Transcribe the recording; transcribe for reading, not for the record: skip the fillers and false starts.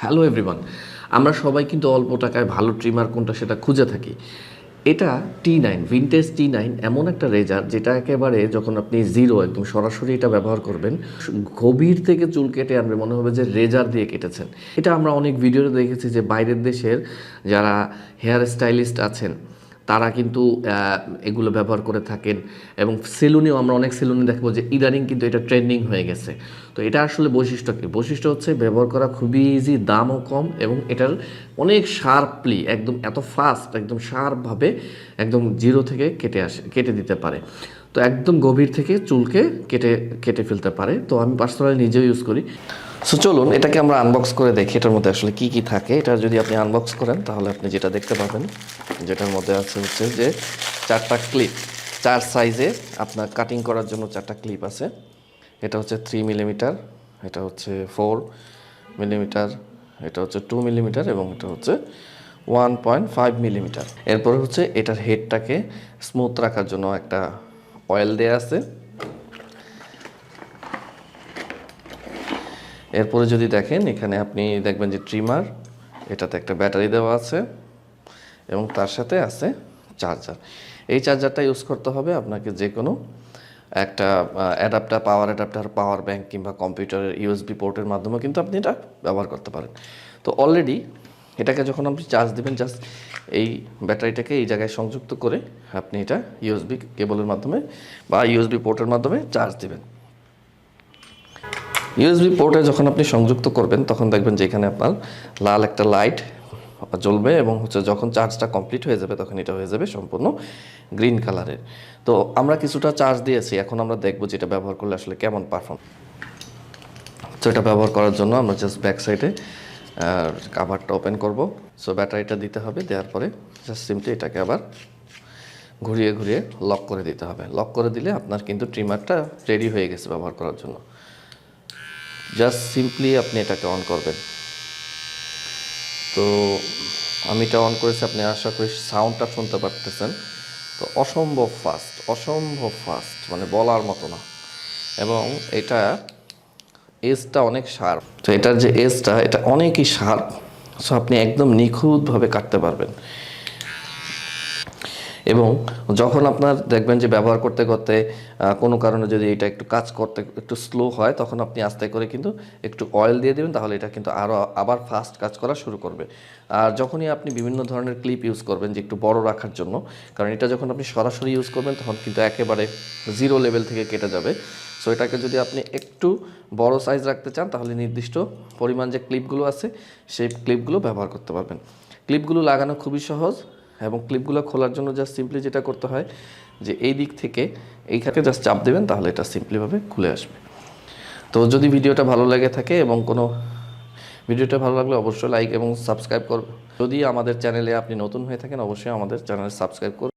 Hello everyone, আমরা সবাই কিন্তু অল্প টাকায় ভালো ট্রিমার কোনটা সেটা খুঁজে থাকি। এটা T9 ভিনটেজ T9 এমন একটা রেজার যেটা একেবারে যখন আপনি জিরো একদম সরাসরি এটা ব্যবহার করবেন, গভীর থেকে চুল কেটে আনবে, মনে হবে যে রেজার দিয়ে কেটেছেন। এটা আমরা অনেক ভিডিওতে দেখেছি যে বাইরের দেশের যারা হেয়ার স্টাইলিস্ট আছেন তারা কিন্তু এগুলো ব্যবহার করে থাকেন, এবং সেলুনেও আমরা অনেক সেলুনে দেখবো যে ইদানিং কিন্তু এটা ট্রেন্ডিং হয়ে গেছে। তো এটা আসলে বৈশিষ্ট্য কী? বৈশিষ্ট্য হচ্ছে ব্যবহার করা খুবই ইজি, দামও কম, এবং এটার অনেক শার্পলি একদম এত ফাস্ট একদম শার্পভাবে একদম জিরো থেকে কেটে দিতে পারে। তো একদম গভীর থেকে চুলকে কেটে কেটে ফেলতে পারে। তো আমি পার্সোনালি নিজেও ইউজ করি। সো চলুন এটাকে আমরা আনবক্স করে দেখি এটার মধ্যে আসলে কি কি থাকে। এটা যদি আপনি আনবক্স করেন তাহলে আপনি যেটা দেখতে পাবেন, যেটার মধ্যে আছে হচ্ছে যে 4টা ক্লিপ, 4 সাইজে আপনার কাটিং করার জন্য 4টা ক্লিপ আছে। এটা হচ্ছে 3 মিলিমিটার, এটা হচ্ছে 4 মিলিমিটার, এটা হচ্ছে 2 মিলিমিটার, এবং এটা হচ্ছে 1.5 মিলিমিটার। এরপরে হচ্ছে এটার হেডটাকে স্মুথ রাখার জন্য একটা অয়েল দেয়া আছে। এরপরে যদি দেখেন এখানে আপনি দেখবেন যে ট্রিমার, এটাতে একটা ব্যাটারি দেওয়া আছে এবং তার সাথে আছে চার্জার। এই চার্জারটা ইউজ করতে হবে আপনাকে যে কোনো একটা অ্যাডাপ্টার, পাওয়ার ব্যাংক কিংবা কম্পিউটারের ইউএসবি পোর্টের মাধ্যমে কিন্তু আপনি এটা ব্যবহার করতে পারেন। তো অলরেডি এটাকে যখন আপনি চার্জ দেবেন, জাস্ট এই ব্যাটারিটাকে এই জায়গায় সংযুক্ত করে আপনি এটা ইউএসবি কেবলের মাধ্যমে বা ইউএসবি পোর্টের মাধ্যমে চার্জ দেবেন। ইউএসবি পোর্টে যখন আপনি সংযুক্ত করবেন তখন দেখবেন যে এখানে আপনার লাল একটা লাইট জ্বলবে, এবং হচ্ছে যখন চার্জটা কমপ্লিট হয়ে যাবে তখন এটা হয়ে যাবে সম্পূর্ণ গ্রিন কালারের। তো আমরা কিছুটা চার্জ দিয়েছি, এখন আমরা দেখবো যে এটা ব্যবহার করলে আসলে কেমন পারফর্ম। তো এটা ব্যবহার করার জন্য আমরা জাস্ট ব্যাক সাইডে কাভারটা ওপেন করব। সো ব্যাটারিটা দিতে হবে, দেওয়ার পরে জাস্ট সিম্পলি এটাকে আবার ঘুরিয়ে ঘুরিয়ে লক করে দিতে হবে। লক করে দিলে আপনার কিন্তু ট্রিমারটা রেডি হয়ে গেছে ব্যবহার করার জন্য। জাস্ট সিম্পলি আপনি এটাকে অন করবেন। তো আমি এটা অন করেছি, আপনি আশা করি সাউন্ডটা শুনতে পারতেছেন। তো অসম্ভব ফাস্ট, মানে বলার মতো না। এবং এটা এজটা অনেক শার্প। তো এটার যে এজটা এটা অনেকই শার্প। সো আপনি একদম নিখুঁতভাবে কাটতে পারবেন। এবং যখন আপনার দেখবেন যে ব্যবহার করতে করতে কোনো কারণে যদি এটা একটু কাজ করতে একটু স্লো হয়, তখন আপনি আস্তে করে কিন্তু একটু অয়েল দিয়ে দেবেন, তাহলে এটা কিন্তু আবার ফাস্ট কাজ করা শুরু করবে। আর যখনই আপনি বিভিন্ন ধরনের ক্লিপ ইউজ করবেন যে একটু বড় রাখার জন্য, কারণ এটা যখন আপনি সরাসরি ইউজ করবেন তখন কিন্তু একেবারে জিরো লেভেল থেকে কেটে যাবে। সো এটাকে যদি আপনি একটু বড় সাইজ রাখতে চান তাহলে নির্দিষ্ট পরিমাণ যে ক্লিপগুলো আছে সেই ক্লিপগুলো ব্যবহার করতে পারবেন। ক্লিপগুলো লাগানো খুবই সহজ, এবং ক্লিপগুলো খোলার জন্য জাস্ট সিম্পলি যেটা করতে হয় যে এই দিক থেকে এইখানে জাস্ট চাপ দেবেন, তাহলে এটা সিম্পলিভাবে খুলে আসবে। তো যদি ভিডিওটা ভালো লেগে থাকে এবং ভিডিওটা ভালো লাগলে অবশ্যই লাইক এবং সাবস্ক্রাইব করবেন। যদি আমাদের চ্যানেলে আপনি নতুন হয়ে থাকেন অবশ্যই আমাদের চ্যানেল সাবস্ক্রাইব করুন।